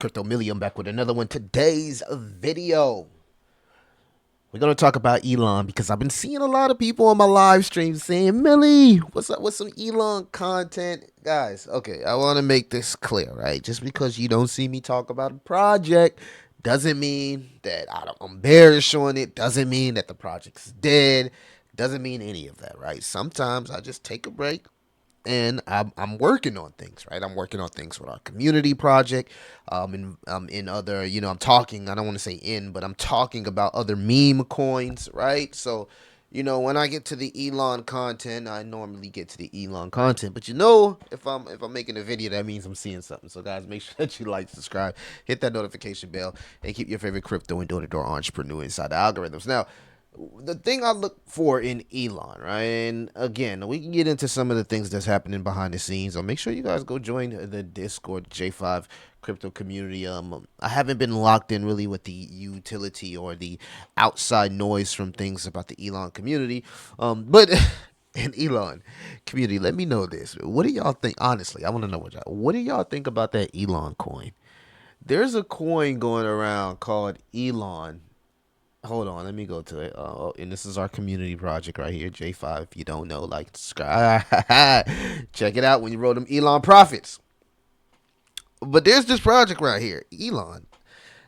Crypto Million back with another one. Today's video, we're gonna talk about Elon because I've been seeing a lot of people on my live stream saying, "Millie, what's up with some Elon content?" Guys, okay, I want to make this clear, right? Just because you don't see me talk about a project doesn't mean that I'm bearish on it. Doesn't mean that the project's dead. Doesn't mean any of that, right? Sometimes I just take a break and I'm working on things, right? I'm working on things with our community project, in other, I'm talking. I don't want to say in, but I'm talking about other meme coins, right? So, when I get to the Elon content, I normally get to the Elon content. But if I'm making a video, that means I'm seeing something. So, guys, make sure that you like, subscribe, hit that notification bell, and keep your favorite crypto and door-to-door entrepreneur inside the algorithms. Now, the thing I look for in Elon, right? And again, we can get into some of the things that's happening behind the scenes. So make sure you guys go join the Discord J5 crypto community. I haven't been locked in really with the utility or the outside noise from things about the Elon community. But in Elon community, let me know this. What do y'all think? Honestly, I want to know what do y'all think about that Elon coin? There's a coin going around called Elon. Hold on, let me go to it. And this is our community project right here, J5. If you don't know, like, subscribe. Check it out when you roll them Elon profits. But there's this project right here, Elon.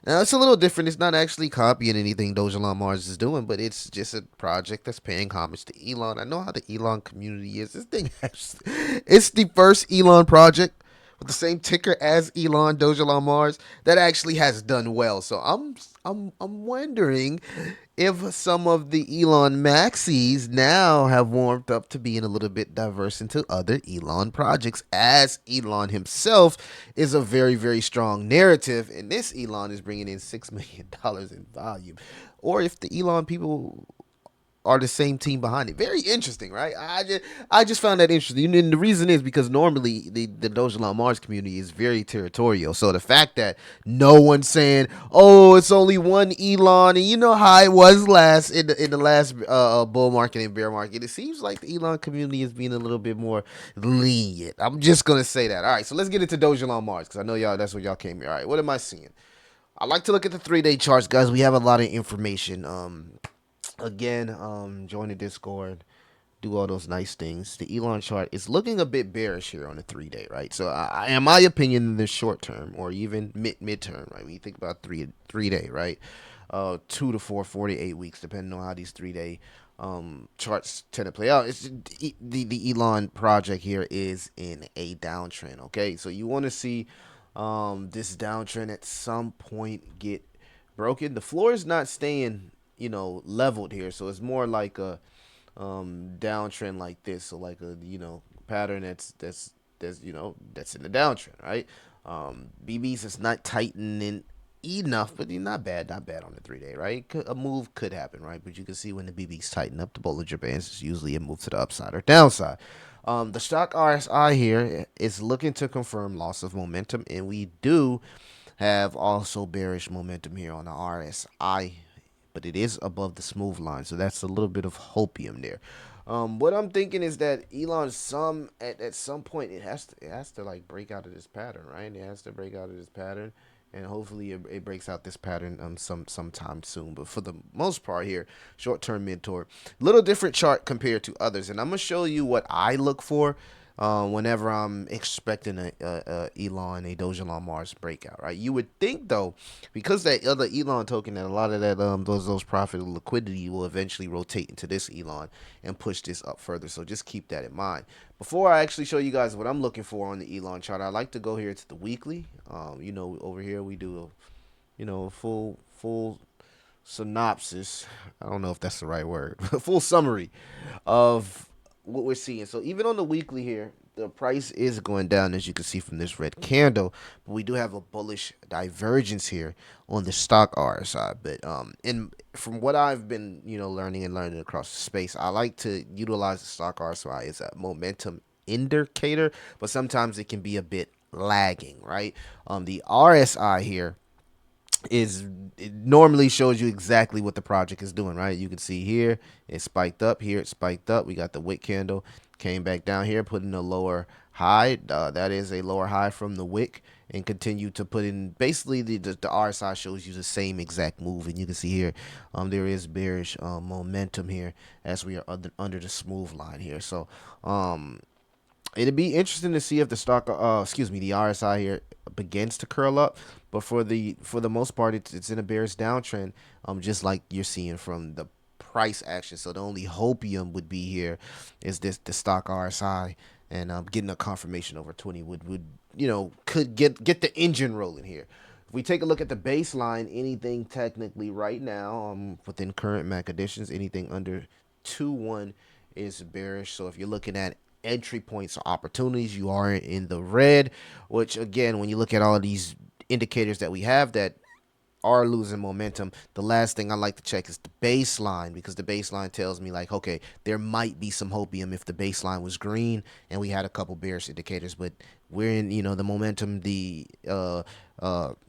Now, it's a little different. It's not actually copying anything dogelon Mars is doing, but it's just a project that's paying homage to Elon. I know how the Elon community is. This thing, it's the first Elon project with the same ticker as Elon dogelon Mars that actually has done well. So I'm wondering if some of the Elon maxis now have warmed up to being a little bit diverse into other Elon projects, as Elon himself is a very, very strong narrative, and this Elon is bringing in $6 million in volume. Or if the Elon people are the same team behind it. Very interesting, right? I just found that interesting. And the reason is because normally the Dogelon Mars community is very territorial. So the fact that no one's saying, "Oh, it's only one Elon," and you know how it was last in the last bull market and bear market, it seems like the Elon community is being a little bit more lenient. I'm just gonna say that. All right, so let's get into Dogelon Mars because I know y'all. That's what y'all came here. All right, what am I seeing? I like to look at the 3 day charts, guys. We have a lot of information. Again, join the Discord, do all those nice things. The Elon chart is looking a bit bearish here on the 3 day, right? So, in my opinion, in the short term or even midterm, right? When you think about three day, right? 2 to 4, 48 weeks, depending on how these 3 day charts tend to play out. It's the Elon project here is in a downtrend. Okay, so you want to see this downtrend at some point get broken. The floor is not staying, leveled here, so it's more like a downtrend like this. So like a pattern that's in the downtrend, right? BBs is not tightening enough, but not bad on the 3 day, right? A move could happen, right? But you can see when the BBs tighten up, the Bollinger Bands is usually a move to the upside or downside. The stock RSI here is looking to confirm loss of momentum, and we do have also bearish momentum here on the RSI, but it is above the smooth line, so that's a little bit of hopium there. What I'm thinking is that Elon, at some point, it has to like break out of this pattern, right? It has to break out of this pattern, and hopefully it breaks out this pattern sometime soon. But for the most part here, short term, mid term, little different chart compared to others, and I'm gonna show you what I look for whenever I'm expecting a Elon, a Dogelon Mars breakout, right? You would think though, because that other Elon token, that a lot of that those profit liquidity will eventually rotate into this Elon and push this up further. So just keep that in mind. Before I actually show you guys what I'm looking for on the Elon chart, I like to go here to the weekly. Over here we do a full synopsis. I don't know if that's the right word. Full summary of what we're seeing. So even on the weekly here, the price is going down, as you can see from this red candle, but we do have a bullish divergence here on the stock RSI. But in from what I've been learning across the space, I like to utilize the stock RSI as a momentum indicator, but sometimes it can be a bit lagging, right? The RSI here is it normally shows you exactly what the project is doing, right? You can see here it spiked up, here it spiked up. We got the wick candle, came back down here, put in a lower high. That is a lower high from the wick, and continue to put in. Basically, the RSI shows you the same exact move, and you can see here there is bearish momentum here as we are under the smooth line here. So it'd be interesting to see if the stock, the RSI here begins to curl up. But for the most part, it's in a bearish downtrend, just like you're seeing from the price action. So the only hopium would be here is the stock RSI, and getting a confirmation over 20 would could get the engine rolling here. If we take a look at the baseline, anything technically right now, within current MAC conditions, anything under 2-1 is bearish. So if you're looking at entry points or opportunities, you are in the red, which again, when you look at all of these indicators that we have that are losing momentum, the last thing I like to check is the baseline, because the baseline tells me like, okay, there might be some hopium if the baseline was green and we had a couple bearish indicators. But we're in, the momentum, the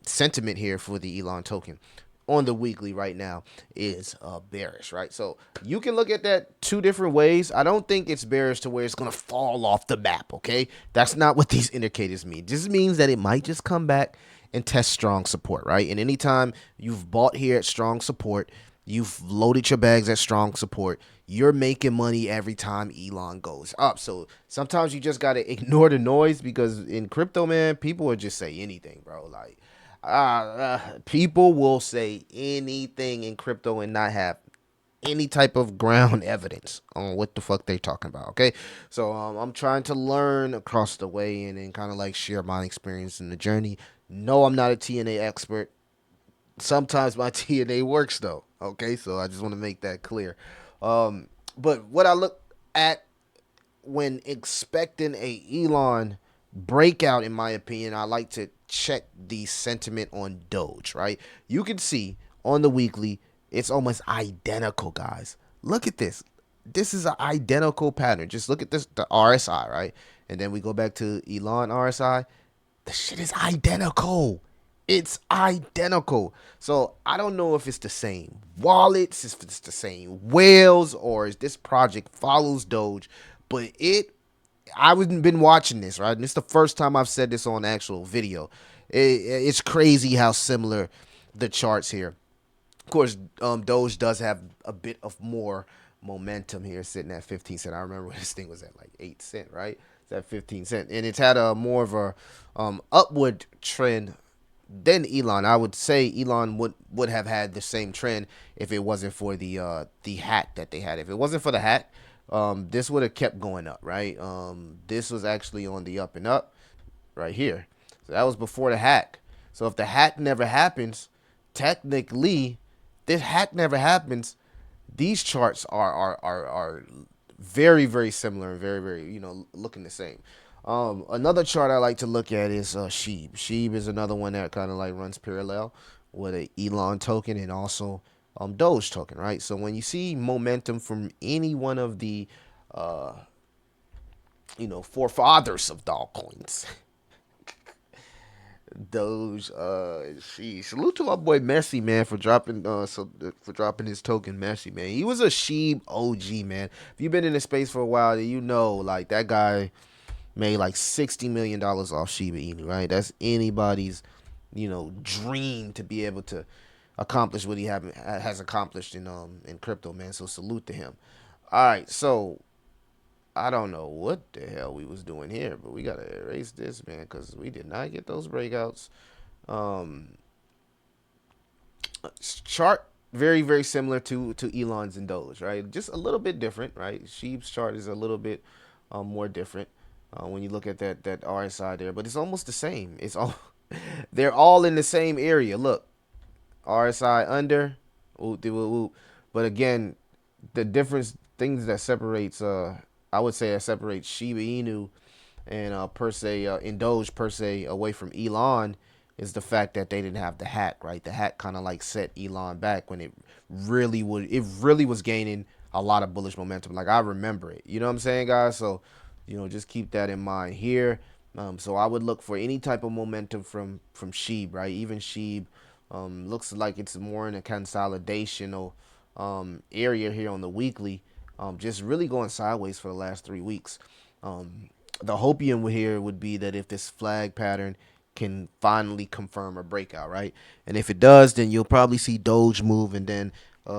sentiment here for the Elon token on the weekly right now is bearish, right? So you can look at that two different ways. I don't think it's bearish to where it's going to fall off the map, okay? That's not what these indicators mean. This means that it might just come back and test strong support, right? And anytime you've bought here at strong support, you've loaded your bags at strong support, you're making money every time Elon goes up. So sometimes you just got to ignore the noise, because in crypto, man, people will just say anything, bro. Like, people will say anything in crypto and not have any type of ground evidence on what the fuck they talking about. Okay, so I'm trying to learn across the way and kind of like share my experience in the journey. No, I'm not a TNA expert. Sometimes my TNA works though. Okay, so I just want to make that clear. But what I look at when expecting a Elon breakout, in my opinion, I like to check the sentiment on Doge, right? You can see on the weekly, it's almost identical, guys. Look at this. This is an identical pattern. Just look at this, the RSI, right? And then we go back to Elon RSI. The shit is identical. It's identical. So I don't know if it's the same wallets, if it's the same whales, or if this project follows Doge. But I've been watching this, right? And it's the first time I've said this on actual video. It's crazy how similar the charts here. Of course, Doge does have a bit of more momentum here, sitting at 15 cent. I remember when this thing was at like 8 cent, right? It's at 15 cent, and it's had a more of a upward trend than Elon. I would say Elon would have had the same trend if it wasn't for the hack that they had. If it wasn't for the hack, this would have kept going up, right? This was actually on the up and up right here. So that was before the hack. So if the hack never happens, technically, this hack never happens, these charts are very, very similar and very, very, looking the same. Another chart I like to look at is SHIB. SHIB is another one that kind of like runs parallel with a Elon token and also Doge token, right? So when you see momentum from any one of the forefathers of altcoins, Doge, salute to our boy Messi, man, for dropping his token, Messi, man. He was a SHIB OG, man. If you've been in the space for a while, then you know, like, that guy made like $60 million off Shiba Inu, right? That's anybody's, dream to be able to accomplish what he has accomplished in crypto, man. So salute to him. All right, so I don't know what the hell we was doing here, but we gotta erase this, man, because we did not get those breakouts. Um, chart very, very similar to Elon's and Doge, right? Just a little bit different, right? Sheep's chart is a little bit more different when you look at that RSI there, but it's almost the same. It's all they're all in the same area. Look, RSI under, but again, the difference things that separates I would say that separates Shiba Inu and per se in Doge per se away from Elon is the fact that they didn't have the hack, right? The hack kind of like set Elon back when it really was gaining a lot of bullish momentum. Like I remember it. You know what I'm saying, guys? So, just keep that in mind here. So I would look for any type of momentum from SHIB, right? Even SHIB looks like it's more in a consolidational area here on the weekly. Just really going sideways for the last 3 weeks. The hopium here would be that if this flag pattern can finally confirm a breakout, right? And if it does, then you'll probably see Doge move, and then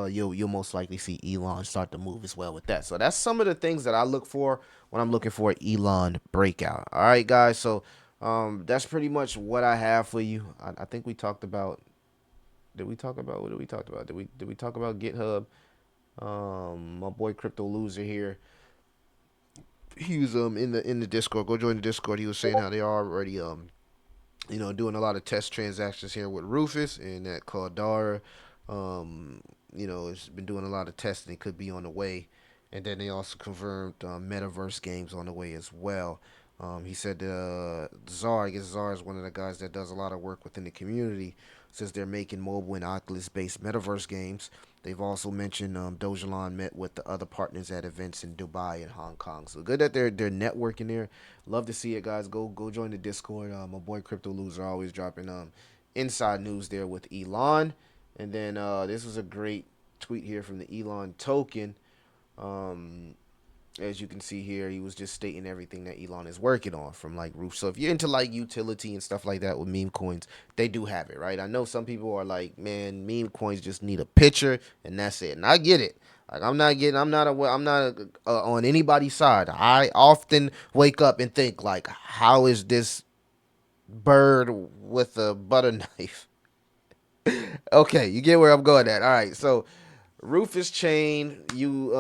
you'll most likely see Elon start to move as well with that. So that's some of the things that I look for when I'm looking for an Elon breakout. All right, guys. So that's pretty much what I have for you. I think we talked about. Did we talk about what did we talk about? Did we talk about GitHub? My boy Crypto Loser here. He was in the Discord. Go join the Discord. He was saying how they are already doing a lot of test transactions here with Rufus and that Caldara. It's been doing a lot of testing. It could be on the way. And then they also confirmed metaverse games on the way as well. He said Czar, I guess Czar is one of the guys that does a lot of work within the community, says they're making mobile and Oculus based metaverse games. They've also mentioned Dogelon met with the other partners at events in Dubai and Hong Kong. So good that they're networking there. Love to see it, guys. Go join the Discord. My boy Crypto Loser always dropping inside news there with Elon. And then this was a great tweet here from the Elon token. Um, as you can see here, he was just stating everything that Elon is working on from like roof. So if you're into like utility and stuff like that with meme coins, they do have it, right? I know some people are like, man, meme coins just need a picture and that's it. And I get it. Like I'm not on anybody's side. I often wake up and think like, how is this bird with a butter knife? Okay, you get where I'm going at. All right, so Rufus Chain, you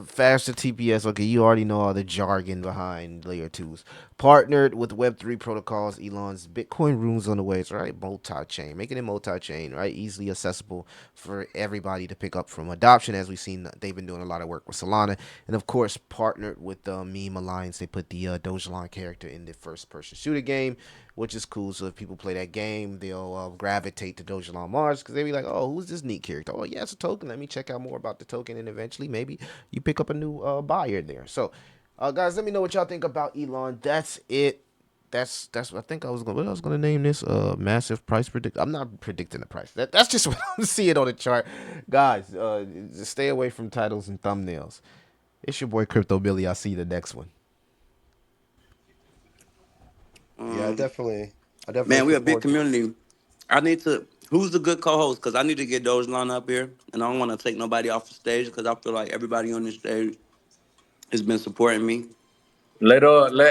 faster TPS. Okay, you already know all the jargon behind layer twos. Partnered with Web3 protocols, Elon's Bitcoin runes on the way. It's right, multi-chain, making it multi-chain, right, easily accessible for everybody to pick up from adoption. As we've seen, they've been doing a lot of work with Solana, and of course, partnered with the Meme Alliance. They put the Dogelon character in the first-person shooter game, which is cool. So if people play that game, they'll gravitate to Dogelon Mars because they'll be like, oh, who's this neat character? Oh, yeah, it's a token. Let me check out more about the token, and eventually maybe you pick up a new buyer there. So, guys, let me know what y'all think about Elon. That's it. That's I think I was gonna name this massive price predict. I'm not predicting the price. That's just what I'm seeing on the chart, guys. Just stay away from titles and thumbnails. It's your boy Crypto Billy. I'll see you the next one. Yeah, Um, I definitely man, we a big support. community. I need to. Who's the good co-host? Because I need to get Dogecoin up here, and I don't want to take nobody off the stage because I feel like everybody on this stage has been supporting me. Let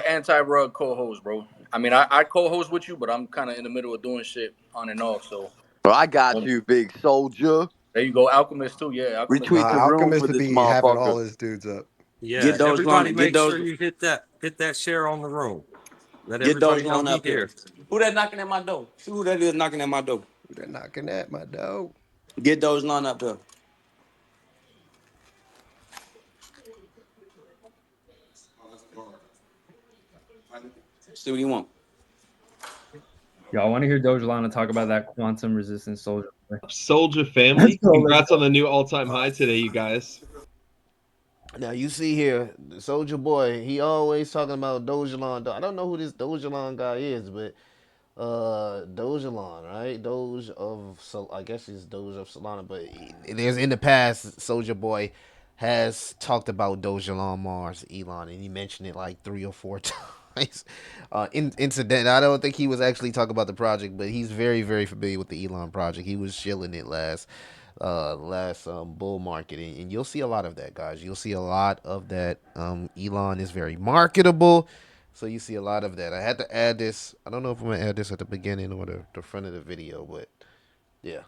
anti rug co-host, bro. I mean, I co-host with you, but I'm kind of in the middle of doing shit on and off. So Bro, I got when, you, big soldier. there you go, Alchemist too. Yeah, Alchemist Retweet is the dope. room Alchemist for to this be having motherfucker. all his dudes up. Get Yeah, everybody Dogecoin. Get make sure Doge. you hit that share on the room. Let Get everybody know Dogecoin we up here. here. Who that knocking at my door? See who that is knocking at my door. They're knocking at my door. Get Dogecoin up there. See what you want. Y'all want to hear Dogelon talk about that quantum resistant soldier? Soldier Let's family, go. Let's congrats go. on the new all-time high today, you guys. Now you see here, the Soldier Boy. He always talking about Dogelon. I don't know who this Dogelon guy is, but Dogelon, right? Doge of I guess he's Doge of Solana, but there's in the past, Soldier Boy has talked about Dogelon Mars, Elon, and he mentioned it like 3 or 4 times. Incident. I don't think he was actually talking about the project, but he's very, very familiar with the Elon project. He was shilling it last bull market, and you'll see a lot of that, guys. You'll see a lot of that. Elon is very marketable, so you see a lot of that. I had to add this. I don't know if I'm gonna add this at the beginning or the front of the video, but yeah.